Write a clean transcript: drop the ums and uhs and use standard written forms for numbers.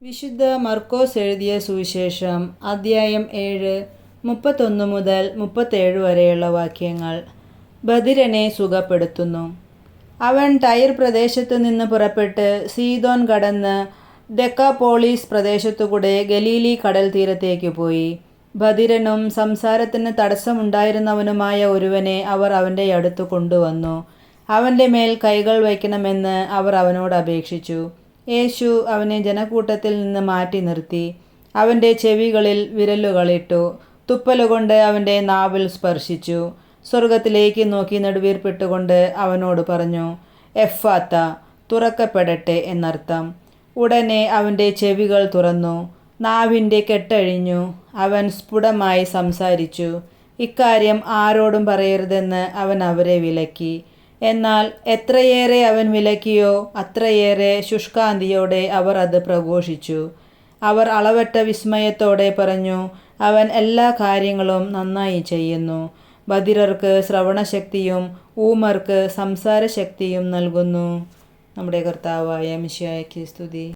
വിശുദ്ധ മർക്കോസ് എഴുതിയ സുവിശേഷം അദ്ധ്യായം 7 31 മുതൽ 37 വരെയുള്ള വാക്യങ്ങൾ. ബധിരനെ സുഖപ്പെടുത്തുന്നു. അവൻ ടൈർ പ്രദേശത്തു നിന്ന് പുറപ്പെട്ട് സീദോൻ കടന്ന് ദെക്കാപോളിസ് പ്രദേശത്തുകൂടെ ഗലീലി കടൽ തീരത്തേക്ക് പോയി. ബധിരനും സംസാരത്തിന് തടസ്സമുണ്ടായിരുന്നവനുമായ ഒരുവനെ അവർ അവൻ്റെ അടുത്ത് കൊണ്ടുവന്നു. അവൻ്റെ മേൽ കൈകൾ വയ്ക്കണമെന്ന് അവർ അവനോട് അപേക്ഷിച്ചു. യേശു അവനെ ജനക്കൂട്ടത്തിൽ നിന്ന് മാറ്റി നിർത്തി. അവൻ്റെ ചെവികളിൽ വിരലുകളിട്ടു. തുപ്പലുകൊണ്ട് അവൻ്റെ നാവിൽ സ്പർശിച്ചു. സ്വർഗത്തിലേക്ക് നോക്കി നെടുവീർപ്പിട്ടുകൊണ്ട് അവനോട് പറഞ്ഞു, എഫ്ഫാത്ത, തുറക്കപ്പെടട്ടെ എന്നർത്ഥം. ഉടനെ അവൻ്റെ ചെവികൾ തുറന്നു, നാവിൻ്റെ കെട്ടഴിഞ്ഞു. അവൻ സ്ഫുടമായി സംസാരിച്ചു. ഇക്കാര്യം ആരോടും പറയരുതെന്ന് അവൻ അവരെ വിലക്കി. എന്നാൽ എത്രയേറെ അവൻ വിലക്കിയോ അത്രയേറെ ശുഷ്കാന്തിയോടെ അവർ അത് പ്രഘോഷിച്ചു. അവർ അളവറ്റ വിസ്മയത്തോടെ പറഞ്ഞു, അവൻ എല്ലാ കാര്യങ്ങളും നന്നായി ചെയ്യുന്നു. ബധിരർക്ക് ശ്രവണശക്തിയും ഊമർക്ക് സംസാരശക്തിയും നൽകുന്നു. നമ്മുടെ കർത്താവായ മിശിഹായ്ക്ക് സ്തുതി.